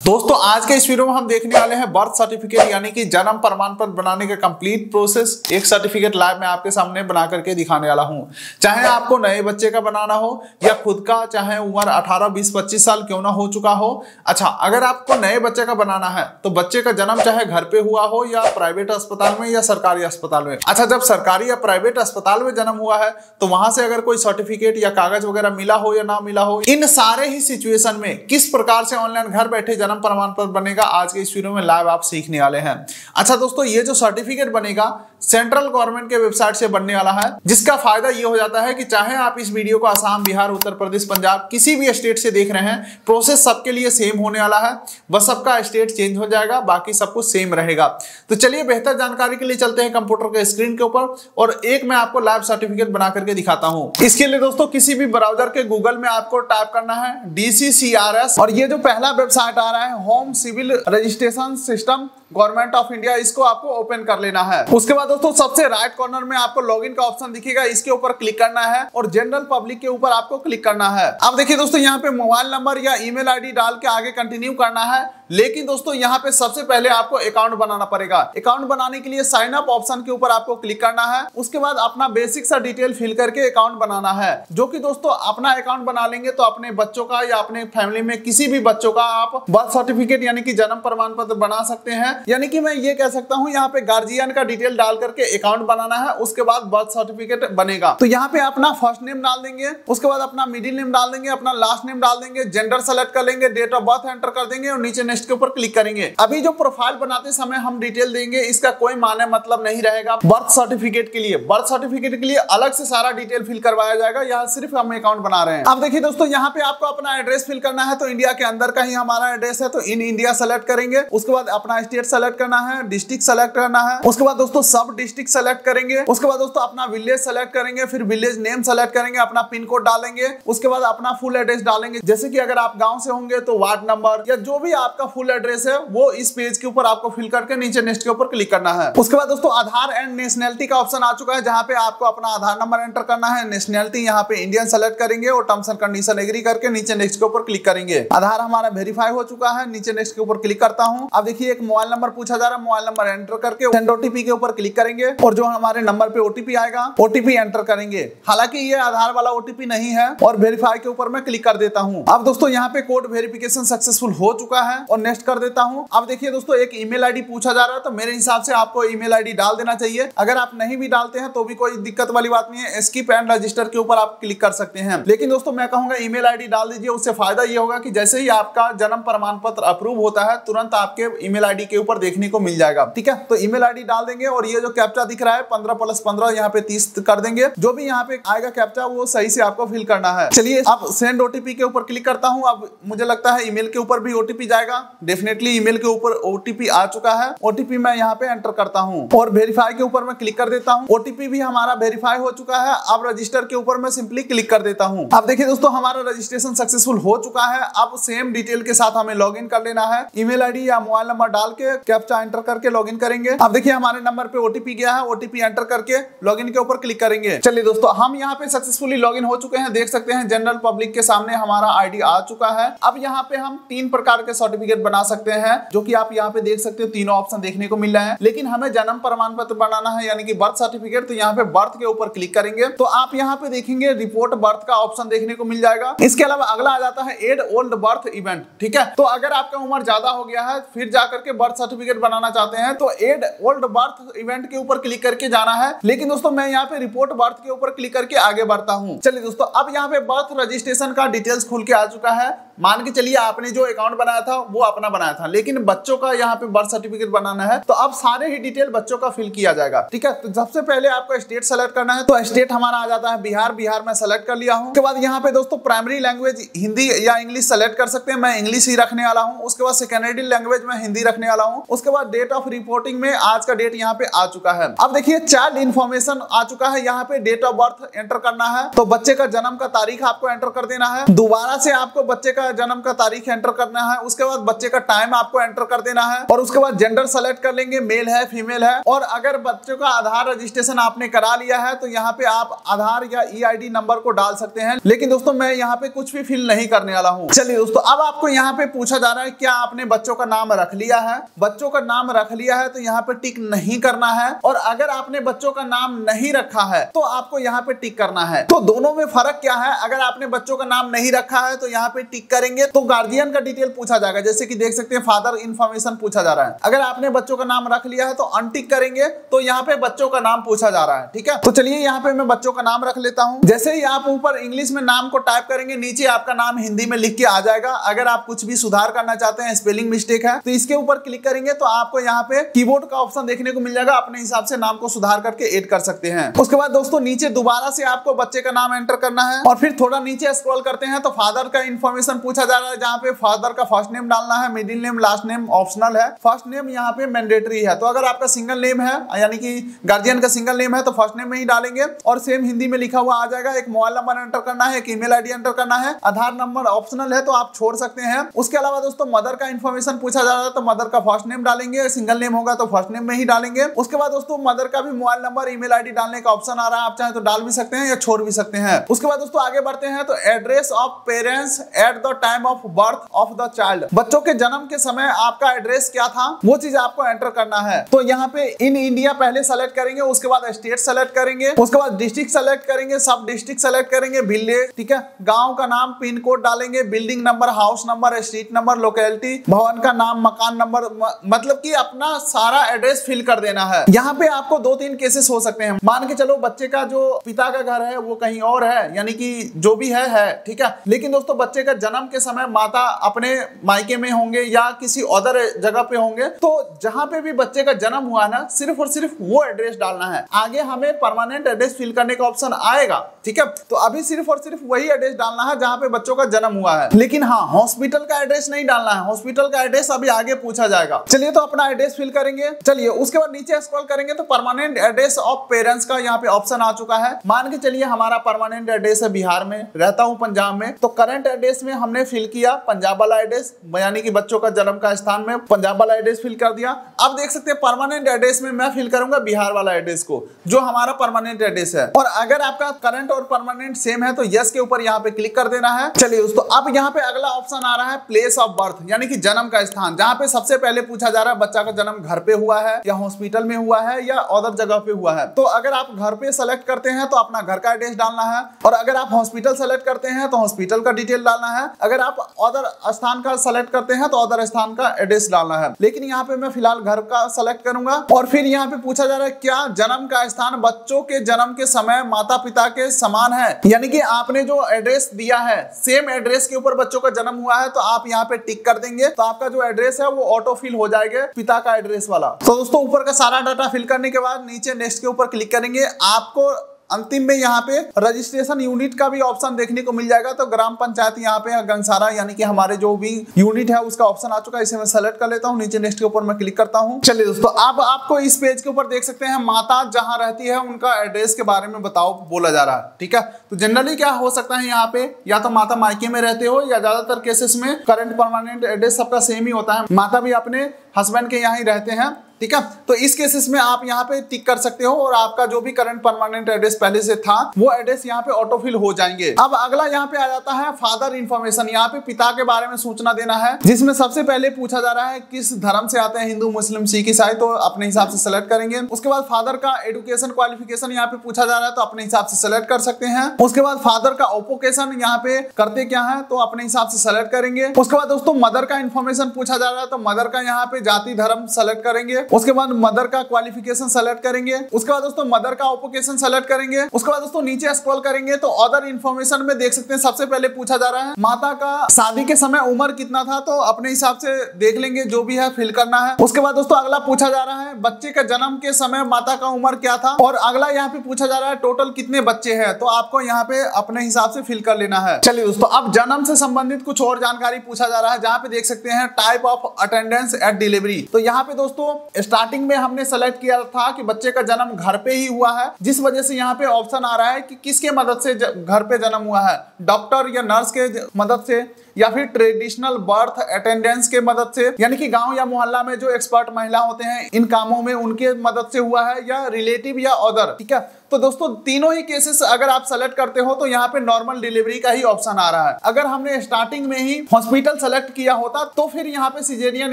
दोस्तों आज के इस वीडियो में हम देखने वाले हैं बर्थ सर्टिफिकेट यानी कि जन्म प्रमाण पत्र बनाने का कंप्लीट प्रोसेस। एक सर्टिफिकेट लाइव मैं आपके सामने बना करके दिखाने वाला हूं। चाहे आपको नए बच्चे का बनाना हो या खुद का, चाहे उम्र 18, 20, 25 साल क्यों ना हो चुका हो। अच्छा, अगर आपको नए बच्चे का बनाना है तो बच्चे का जन्म चाहे घर पे हुआ हो या प्राइवेट अस्पताल में या सरकारी अस्पताल में। अच्छा, जब सरकारी या प्राइवेट अस्पताल में जन्म हुआ है तो वहां से अगर कोई सर्टिफिकेट या कागज वगैरह मिला हो या ना मिला हो, इन सारे ही सिचुएशन में किस प्रकार से ऑनलाइन घर बैठे जन्म प्रमाण पत्र बनेगा, आज के इस वीडियो में लाइव आप सीखने वाले हैं। अच्छा दोस्तों, ये जो सर्टिफिकेट बनेगा सेंट्रल गवर्नमेंट के वेबसाइट से बनने वाला है, जिसका फायदा ये हो जाता है कि चाहे आप इस वीडियो को असम, बिहार, उत्तर प्रदेश, पंजाब किसी भी स्टेट से देख रहे हैं, प्रोसेस सबके लिए सेम होने वाला है। बस सबका स्टेट चेंज हो जाएगा, बाकी सब कुछ सेम रहेगा। तो चलिए बेहतर जानकारी के लिए चलते हैं कंप्यूटर के स्क्रीन के ऊपर और एक मैं आपको लाइव सर्टिफिकेट बना करके दिखाता हूं। इसके लिए दोस्तों किसी भी ब्राउजर के गूगल में आपको टाइप करना है DCCRS और ये जो पहला वेबसाइट आ रहा है home civil registration system government of India, इसको आपको ओपन कर लेना है। उसके बाद दोस्तों सबसे राइट कॉर्नर में आपको लॉगिन का ऑप्शन दिखेगा, इसके ऊपर क्लिक करना है और जनरल पब्लिक के ऊपर आपको क्लिक करना है। अब देखिए दोस्तों, यहाँ पे मोबाइल नंबर या ईमेल आईडी डाल के आगे कंटिन्यू करना है। लेकिन दोस्तों यहाँ पे सबसे पहले आपको अकाउंट बनाना पड़ेगा। अकाउंट बनाने के लिए साइन अप ऑप्शन के ऊपर आपको क्लिक करना है। उसके बाद अपना बेसिक सा डिटेल फिल करके अकाउंट बनाना है, जो कि दोस्तों अपना अकाउंट बना लेंगे तो अपने बच्चों का या अपने फैमिली में किसी भी बच्चों का आप बर्थ सर्टिफिकेट यानी कि जन्म प्रमाण पत्र बना सकते हैं। यानी कि मैं ये कह सकता हूं, यहाँ पे गार्जियन का डिटेल डाल करके अकाउंट बनाना है, उसके बाद बर्थ सर्टिफिकेट बनेगा। तो यहाँ पे अपना फर्स्ट नेम डाल देंगे, उसके बाद अपना मिडिल नेम डाल देंगे, अपना लास्ट नेम डाल देंगे, जेंडर सेलेक्ट कर लेंगे, डेट ऑफ बर्थ एंटर कर देंगे और नीचे नेक्स्ट के ऊपर क्लिक करेंगे। अभी जो प्रोफाइल बनाते समय हम डिटेल देंगे, इसका कोई माने मतलब नहीं रहेगा। बर्थ सर्टिफिकेट के लिए अलग से सारा डिटेल फिल करवाया जाएगा, यहाँ सिर्फ हम अकाउंट बना रहे हैं। अब देखिए दोस्तों, यहाँ पे आपको अपना एड्रेस फिल करना है, तो इंडिया के अंदर का ही हमारा एड्रेस है तो इन इंडिया सेलेक्ट करेंगे। उसके बाद अपना स्टेट सेलेक्ट करना है, डिस्ट्रिक्ट सेलेक्ट करना है, उसके बाद दोस्तों सब डिस्ट्रिक्ट सेलेक्ट करेंगे। उसके बाद दोस्तों अपना विलेज सेलेक्ट करेंगे, फिर विलेज नेम सेलेक्ट करेंगे, अपना पिन कोड डालेंगे, उसके बाद अपना फुल एड्रेस डालेंगे। जैसे कि अगर आप गांव से होंगे तो वार्ड नंबर या जो भी आपका फुल एड्रेस है वो इस पेज के ऊपर आपको फिल करके नीचे नेक्स्ट के ऊपर क्लिक करना है। उसके बाद दोस्तों आधार एंड नेशनैलिटी का ऑप्शन आ चुका है, जहां पे आपको अपना आधार नंबर एंटर करना है। नेशनैलिटी यहाँ पे इंडियन सेलेक्ट करेंगे और टर्म्स एंड कंडीशन एग्री करके नीचे नेक्स्ट के ऊपर क्लिक करेंगे। आधार हमारा वेरीफाई हो चुका है, नीचे नेक्स्ट के ऊपर क्लिक करता हूं। अब देखिए एक मोबाइल नंबर पूछा जा रहा है, मोबाइल नंबर एंटर करके सेंड ओटीपी के ऊपर क्लिक करेंगे और जो हमारे नंबर पे ओटीपी आएगा ओटीपी एंटर करेंगे। हालांकि ये आधार वाला ओटीपी नहीं है और वेरीफाई के ऊपर मैं क्लिक कर देता हूं। अब दोस्तों यहाँ पे कोड वेरिफिकेशन सक्सेसफुल हो चुका है और नेक्स्ट कर देता हूं। अब देखिए दोस्तों एक ईमेल आईडी पूछा जा रहा है, तो मेरे हिसाब से आपको ईमेल आईडी डाल देना चाहिए। अगर आप नहीं भी डालते हैं तो भी कोई दिक्कत वाली बात नहीं है, स्किप एंड रजिस्टर के ऊपर आप क्लिक कर सकते हैं। लेकिन दोस्तों मैं कहूंगा ईमेल आईडी डाल दीजिए, उससे फायदा ये होगा कि जैसे ही आपका जन्म प्रमाण पत्र अप्रूव होता है तुरंत आपके ईमेल आईडी के ऊपर देखने को मिल जाएगा। ठीक है, तो ईमेल आईडी डाल देंगे और ये जो कैप्चा दिख रहा है 15+15 यहाँ पे 30 कर देंगे। जो भी यहाँ पे आएगा कैप्चा वो सही से आपको फिल करना है। चलिए अब सेंड ओटीपी के ऊपर क्लिक करता हूँ। अब मुझे लगता है ईमेल के ऊपर भी ओटीपी जाएगा। डेफिनेटली ईमेल के ऊपर ओटीपी आ चुका है। ओटीपी मैं यहाँ पे एंटर करता हूँ और वेरीफाई के ऊपर मैं क्लिक कर देता हूँ। ओटीपी भी हमारा वेरीफाई हो चुका है। अब रजिस्टर के ऊपर मैं सिंपली क्लिक कर देता हूँ। अब देखिए दोस्तों हमारा रजिस्ट्रेशन सक्सेसफुल हो चुका है। अब सेम डिटेल के साथ हमें लॉग इन कर लेना है। ईमेल आईडी या मोबाइल नंबर डाल के कैप्चा एंटर करके लॉग इन करेंगे। अब देखिए हमारे नंबर पे ओटीपी गया है, ओटीपी एंटर करके लॉगिन के ऊपर क्लिक करेंगे। चलिए दोस्तों हम यहाँ पे सक्सेसफुली लॉगिन हो चुके हैं। देख सकते हैं जनरल पब्लिक के सामने हमारा आईडी आ चुका है। अब यहाँ पे हम 3 प्रकार के सर्टिफिकेट बना सकते हैं, जो कि आप यहाँ पे देख सकते हो, तीनों ऑप्शन देखने को मिल रहा है। लेकिन हमें जन्म प्रमाण पत्र बनाना है यानी कि बर्थ सर्टिफिकेट, तो यहाँ पे बर्थ के ऊपर क्लिक करेंगे तो आप यहाँ पे देखेंगे रिपोर्ट बर्थ का ऑप्शन देखने को मिल जाएगा। इसके अलावा अगला आ जाता है एड ओल्ड बर्थ इवेंट। ठीक है, तो अगर आपका उम्र ज्यादा हो गया है फिर जाकर के बर्थ सर्टिफिकेट बनाना चाहते हैं तो एड ओल्ड बर्थ इवेंट के ऊपर क्लिक करके जाना है। लेकिन दोस्तों मैं यहाँ पे रिपोर्ट बर्थ के ऊपर क्लिक करके आगे बढ़ता हूँ। चलिए दोस्तों अब यहाँ पे बर्थ रजिस्ट्रेशन का डिटेल्स खुल के आ चुका है। मान के चलिए आपने जो अकाउंट बनाया था वो अपना बनाया था, लेकिन बच्चों का यहाँ पे बर्थ सर्टिफिकेट बनाना है तो अब सारे ही डिटेल बच्चों का फिल किया जाएगा। ठीक है, तो सबसे पहले आपको स्टेट सेलेक्ट करना है, तो स्टेट हमारा आ जाता है बिहार। बिहार में सेलेक्ट कर लिया हूँ। उसके बाद यहाँ पे दोस्तों प्राइमरी लैंग्वेज हिंदी या इंग्लिश सेलेक्ट कर सकते हैं, मैं इंग्लिश ही रखने वाला हूँ। उसके बाद सेकेंडरी लैंग्वेज में हिंदी रखने वाला हूँ। उसके बाद डेट ऑफ रिपोर्टिंग में आज का डेट यहाँ पे आ चुका है। अब देखिए चाइल्ड इन्फॉर्मेशन आ चुका है, यहाँ पे डेट ऑफ बर्थ एंटर करना है, तो बच्चे का जन्म का तारीख आपको एंटर कर देना है। दोबारा से आपको बच्चे का का जन्म का तारीख एंटर करना है, उसके बाद बच्चे का टाइम आपको एंटर कर देना है, और उसके बाद जेंडर सेलेक्ट कर लेंगे, मेल है फीमेल है। और अगर बच्चों का आधार रजिस्ट्रेशन आपने करा लिया है तो यहाँ पे आप आधार या EID नंबर को डाल सकते हैं। लेकिन दोस्तों मैं यहाँ पे कुछ भी फिल नहीं करने वाला हूँ। चलिए दोस्तों, अब आपको यहाँ पे पूछा जा रहा है क्या आपने बच्चों का नाम रख लिया है। बच्चों का नाम रख लिया है तो यहाँ पे टिक नहीं करना है, और अगर आपने बच्चों का नाम नहीं रखा है तो आपको यहाँ पे टिक करना है। तो दोनों में फर्क क्या है? अगर आपने बच्चों का नाम नहीं रखा है तो यहाँ पे टिक करेंगे तो गार्जियन का डिटेल पूछा जाएगा, जैसे कि देख सकते हैं फादर इंफॉर्मेशन पूछा जा रहा है। अगर आपने बच्चों का नाम रख लिया है तो अनटिक करेंगे तो यहाँ पे बच्चों का नाम पूछा जा रहा है। ठीक है, तो चलिए यहाँ पे मैं बच्चों का नाम रख लेता हूँ। जैसे ही आप ऊपर इंग्लिश में नाम को टाइप करेंगे, नीचे आपका नाम हिंदी में लिख के आ जाएगा। अगर आप कुछ भी सुधार करना चाहते हैं, स्पेलिंग मिस्टेक है, तो इसके ऊपर क्लिक करेंगे तो आपको यहाँ पे कीबोर्ड का ऑप्शन देखने को मिल जाएगा। अपने हिसाब से नाम को सुधार करके ऐड कर सकते हैं। उसके बाद दोस्तों नीचे दोबारा से आपको बच्चे का नाम एंटर करना है, और फिर थोड़ा नीचे स्क्रॉल करते हैं तो फादर का इंफॉर्मेशन पूछा जा रहा है, जहाँ पे फादर का फर्स्ट नेम डालना है, middle name, last name optional है, फर्स्ट नेम यहाँ पे मैंडेटरी है। तो अगर आपका सिंगल नेम है, यानी कि गार्जियन का सिंगल नेम है, तो फर्स्ट नेम में ही डालेंगे, और सेम हिंदी में लिखा हुआ आ जाएगा। एक मोबाइल नंबर एंटर करना है, एक ईमेल आईडी एंटर करना है, आधार नंबर ऑप्शनल है तो आप छोड़ सकते हैं। उसके अलावा दोस्तों मदर का इंफॉर्मेशन पूछा जा रहा है, तो मदर का फर्स्ट नेम डालेंगे, सिंगल नेम होगा तो फर्स्ट नेम में ही डालेंगे। उसके बाद दोस्तों मदर का भी मोबाइल नंबर, ईमेल आईडी डालने का ऑप्शन आ रहा है, आप चाहे तो डाल भी सकते हैं या छोड़ भी सकते हैं। उसके बाद दोस्तों आगे बढ़ते हैं तो address of parents at the time of birth of the child, बच्चों के जन्म के समय आपका एड्रेस क्या था वो चीज आपको एंटर करना है। तो यहाँ पे इन इंडिया पहले सेलेक्ट करेंगे, उसके बाद स्टेट सेलेक्ट करेंगे, उसके बाद डिस्ट्रिक्ट सेलेक्ट करेंगे, सब डिस्ट्रिक्ट सेलेक्ट करेंगे, विलेज, ठीक है, गांव का नाम, पिन कोड डालेंगे, building number, house number, street number, locality, भवन का नाम, मकान नंबर, मतलब कि अपना सारा एड्रेस फिल कर देना है। यहाँ पे आपको 2-3 केसेस हो सकते हैं। मान के चलो बच्चे का जो पिता का घर है वो कहीं और है, यानी कि जो भी है, ठीक है। लेकिन दोस्तों बच्चे का जन्म के समय माता अपने मायके में होंगे या किसी अदर जगह पे होंगे, तो जहां पे भी बच्चे का जन्म हुआ ना, सिर्फ और सिर्फ वो एड्रेस डालना है। आगे हमें परमानेंट एड्रेस फिल करने का ऑप्शन आएगा, ठीक है। तो अभी सिर्फ और सिर्फ वही एड्रेस डालना है जहां पे बच्चों का जन्म हुआ है। लेकिन हाँ, हॉस्पिटल का एड्रेस नहीं डालना है, हॉस्पिटल का एड्रेस अभी आगे पूछा जाएगा। चलिए तो अपना एड्रेस फिल करेंगे। चलिए उसके बाद नीचे स्क्रॉल करेंगे तो परमानेंट एड्रेस ऑफ पेरेंट्स का यहाँ पे ऑप्शन आ चुका है। मान के चलिए हमारा परमानेंट एड्रेस है बिहार में, रहता हूँ पंजाब में, तो करंट एड्रेस में हमने फिल किया पंजाब वाला एड्रेस, यानी कि बच्चों का जन्म का स्थान में पंजाब वाला एड्रेस फिल कर दिया। अब देख सकते हैं परमानेंट एड्रेस में मैं फिल करूंगा बिहार वाला एड्रेस को, जो हमारा परमानेंट एड्रेस है। और अगर आपका करंट और परमानेंट सेम है तो यस के ऊपर यहाँ पे क्लिक कर देना है। चलिए दोस्तों, अब यहाँ पे अगला ऑप्शन आ रहा है प्लेस ऑफ बर्थ, यानी कि जन्म का स्थान, जहाँ पे सबसे पहले पूछा जा रहा है बच्चा का जन्म घर पे हुआ है या हॉस्पिटल में हुआ है या अदर जगह पे हुआ है। तो अगर आप घर पे सेलेक्ट करते हैं तो अपना घर का एड्रेस डालना है, और अगर आप हॉस्पिटल सेलेक्ट करते हैं तो हॉस्पिटल का डिटेल डालना है, अगर आप अदर स्थान का सेलेक्ट करते हैं तो अदर स्थान का एड्रेस डालना है। लेकिन यहाँ पे मैं फिलहाल घर का सेलेक्ट करूंगा। और फिर यहाँ पे पूछा जा रहा है क्या जन्म का स्थान बच्चों के जन्म के समय माता पिता के समान है, यानी कि आपने जो एड्रेस दिया है सेम एड्रेस के ऊपर बच्चों का जन्म हुआ है, तो आप यहाँ पे टिक कर देंगे तो आपका जो एड्रेस है वो ऑटो फिल हो जाएगा पिता का एड्रेस वाला। तो दोस्तों ऊपर का सारा डाटा फिल करने के बाद नीचे नेक्स्ट के ऊपर क्लिक करेंगे। आपको अंतिम में यहाँ पे रजिस्ट्रेशन यूनिट का भी ऑप्शन देखने को मिल जाएगा। तो ग्राम पंचायत यहाँ पे गंगसारा, यानी कि हमारे जो भी यूनिट है उसका ऑप्शन आ चुका है, इसे मैं सेलेक्ट कर लेता हूँ। नीचे नेक्स्ट के ऊपर मैं क्लिक करता हूँ। चलिए दोस्तों, अब आपको इस पेज के ऊपर देख सकते हैं माता जहाँ रहती है उनका एड्रेस के बारे में बताओ बोला जा रहा है, ठीक है। तो जनरली क्या हो सकता है, यहाँ पे या तो माता मायके में रहते हो या ज्यादातर केसेस में करंट परमानेंट एड्रेस सबका सेम ही होता है, माता भी अपने हस्बैंड के यहाँ ही रहते हैं, ठीक है। तो इस केसेस में आप यहाँ पे टिक कर सकते हो और आपका जो भी करंट परमानेंट एड्रेस पहले से था वो एड्रेस यहाँ पे ऑटोफिल हो जाएंगे। अब अगला यहाँ पे आ जाता है फादर इंफॉर्मेशन। यहाँ पे पिता के बारे में सूचना देना है, जिसमें सबसे पहले पूछा जा रहा है किस धर्म से आते हैं, हिंदू, मुस्लिम, सिख, ईसाई, तो अपने हिसाब से सेलेक्ट करेंगे। उसके बाद फादर का एजुकेशन क्वालिफिकेशन यहाँ पे पूछा जा रहा है, तो अपने हिसाब से सेलेक्ट कर सकते हैं। उसके बाद फादर का ऑक्यूपेशन यहाँ पे करते क्या है, तो अपने हिसाब से सेलेक्ट करेंगे। उसके बाद दोस्तों मदर का इंफॉर्मेशन पूछा जा रहा है, तो मदर का यहाँ पे जाति धर्म सेलेक्ट करेंगे। उसके बाद मदर का क्वालिफिकेशन सेलेक्ट करेंगे। उसके बाद दोस्तों मदर का ऑक्यूपेशन सेलेक्ट करेंगे। उसके बाद दोस्तों नीचे स्क्रॉल करेंगे तो अदर इंफॉर्मेशन में देख सकते हैं सबसे पहले पूछा जा रहा है माता का शादी के समय उम्र कितना था, तो अपने हिसाब से देख लेंगे, जो भी है फिल करना है। उसके बाद दोस्तों अगला पूछा जा रहा है बच्चे का जन्म के समय माता का उम्र क्या था, और अगला यहाँ पे पूछा जा रहा है टोटल कितने बच्चे हैं, तो आपको यहाँ पे अपने हिसाब से फिल कर लेना है। चलिए दोस्तों, अब जन्म से संबंधित कुछ और जानकारी पूछा जा रहा है, जहाँ पे देख सकते हैं type of attendance eight delivery. तो यहाँ पे दोस्तों स्टार्टिंग में हमने सेलेक्ट किया था कि बच्चे का जन्म घर पे ही हुआ है, जिस वजह से यहाँ पे ऑप्शन आ रहा है कि किसके मदद से घर पे जन्म हुआ है, डॉक्टर या नर्स के मदद से या फिर ट्रेडिशनल बर्थ अटेंडेंस के मदद से, यानी कि गांव या मोहल्ला में जो एक्सपर्ट महिला होते हैं इन कामों में उनके मदद से हुआ है, या रिलेटिव या अदर। ठीक है, तो दोस्तों तीनों ही केसेस अगर आप सेलेक्ट करते हो तो यहाँ पे नॉर्मल डिलीवरी का ही ऑप्शन आ रहा है। अगर हमने स्टार्टिंग में ही हॉस्पिटल सेलेक्ट किया होता तो फिर यहाँ पे सिजेरियन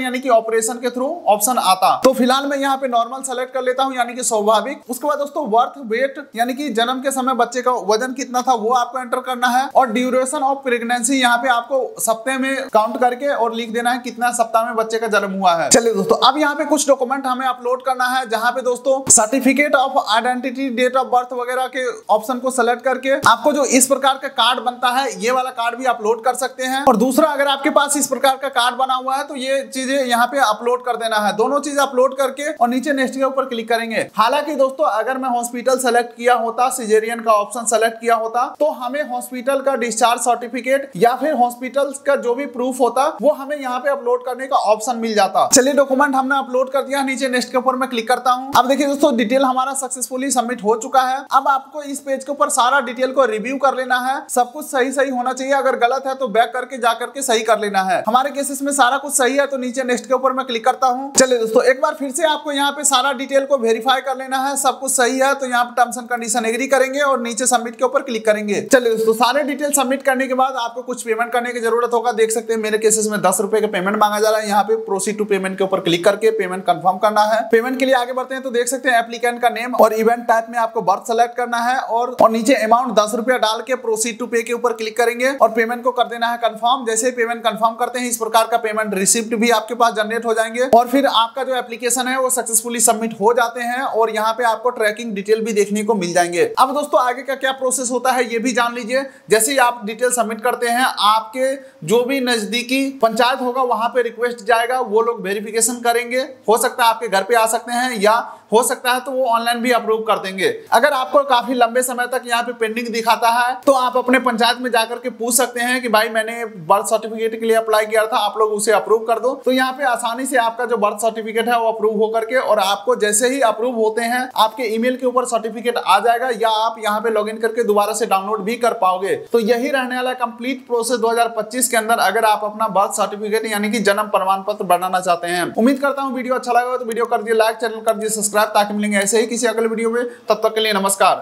यानी कि ऑपरेशन के थ्रू ऑप्शन आता। तो फिलहाल मैं यहाँ पे नॉर्मल सेलेक्ट कर लेता हूँ, यानी कि स्वाभाविक। उसके बाद दोस्तों बर्थ वेट यानी कि जन्म के समय बच्चे का वजन कितना था वो आपको एंटर करना है, और ड्यूरेशन ऑफ प्रेगनेंसी यहाँ पे आपको सप्ताह में काउंट करके और लिख देना है कितना सप्ताह में बच्चे का जन्म हुआ है। चलिए दोस्तों, अब यहाँ पे कुछ डॉक्यूमेंट हमें अपलोड करना है, जहाँ पे दोस्तों certificate of identity, date of birth वगैरह के ऑप्शन को सेलेक्ट करके आपको जो इस प्रकार का कार्ड बनता है ये वाला कार्ड भी अपलोड कर सकते हैं। और दूसरा, अगर आपके पास इस प्रकार का कार्ड बना हुआ है तो ये चीजें यहाँ पे अपलोड कर देना है। दोनों चीज अपलोड करके और नीचे नेक्स्ट के ऊपर क्लिक करेंगे। हालांकि दोस्तों अगर मैं हॉस्पिटल सेलेक्ट किया होता, सिजेरियन का ऑप्शन सेलेक्ट किया होता, तो हमें हॉस्पिटल का डिस्चार्ज सर्टिफिकेट या फिर हॉस्पिटल का जो भी प्रूफ होता वो हमें यहाँ पे अपलोड करने का ऑप्शन मिल जाता। चलिए, डॉक्यूमेंट हमने अपलोड कर दिया, नीचे नेक्स्ट के ऊपर मैं क्लिक करता हूँ। अब देखिए दोस्तों, डिटेल हमारा सक्सेसफुली सबमिट हो चुका है। अब आपको इस पेज के ऊपर सारा डिटेल को रिव्यू कर लेना है। सब कुछ सही होना चाहिए, अगर गलत है तो बैक करके जाकर के सही कर लेना है। हमारे केसेस में सारा कुछ सही है तो नीचे नेक्स्ट के ऊपर मैं क्लिक करता हूँ। चलिए दोस्तों, एक बार फिर से आपको यहाँ पे सारा डिटेल को वेरीफाई कर लेना है। सब कुछ सही है तो यहाँ पे टर्म्स एंड कंडीशन एग्री करेंगे और नीचे सबमिट के ऊपर क्लिक करेंगे। चलिए दोस्तों, सारे डिटेल सबमिट करने के बाद आपको कुछ पेमेंट करने की जरूरत होगा। देख सकते हैं मेरे केसेस में 10 रुपए का पेमेंट मांगा जा रहा है। यहाँ पे प्रोसीड टू पेमेंट के ऊपर क्लिक करके पेमेंट कंफर्म करना है। पेमेंट के लिए आगे बढ़ते हैं तो देख सकते हैं एप्लीकेंट का नेम और इवेंट टाइप में आपको बर्थ सेलेक्ट करना है, और नीचे अमाउंट 10 रुपया डाल के प्रोसीड टू पे के ऊपर क्लिक करेंगे और पेमेंट को कर देना है कंफर्म। जैसे पेमेंट कंफर्म करते हैं इस प्रकार का पेमेंट रिसिप्ट भी आपके पास जनरेट हो जाएंगे, और फिर आपका जो एप्लीकेशन है वो सक्सेसफुली सबमिट हो जाते हैं, और यहाँ पे आपको ट्रैकिंग डिटेल भी देखने को मिल जाएंगे। अब दोस्तों आगे का क्या प्रोसेस होता है ये भी जान लीजिए। जैसे ही आप डिटेल सबमिट करते हैं, आपके जो भी नजदीकी पंचायत होगा वहां पे रिक्वेस्ट जाएगा, वो लोग वेरिफिकेशन करेंगे। हो सकता है आपके घर पे आ सकते हैं, या हो सकता है तो वो ऑनलाइन भी अप्रूव कर देंगे। अगर आपको काफी लंबे समय तक यहाँ पे पेंडिंग दिखाता है तो आप अपने पंचायत में जाकर के पूछ सकते हैं कि भाई मैंने बर्थ सर्टिफिकेट के लिए अप्लाई किया था, आप लोग उसे अप्रूव कर दो। तो यहाँ पे आसानी से आपका जो बर्थ सर्टिफिकेट है वो अप्रूव होकर के, और आपको जैसे ही अप्रूव होते हैं आपके ईमेल के ऊपर सर्टिफिकेट आ जाएगा, या आप यहाँ पे लॉगिन करके दोबारा से डाउनलोड भी कर पाओगे। तो यही रहने वाला कंप्लीट प्रोसेस 2025 के अंदर, अगर आप अपना बर्थ सर्टिफिकेट यानी कि जन्म प्रमाण पत्र बनाना चाहते हैं। उम्मीद करता हूँ वीडियो अच्छा लगा तो वीडियो कर दिए लाइक, चैनल कर दिए सब्सक्राइब, ताकि मिलेंगे ऐसे ही किसी अगले वीडियो में। तब तक के लिए नमस्कार।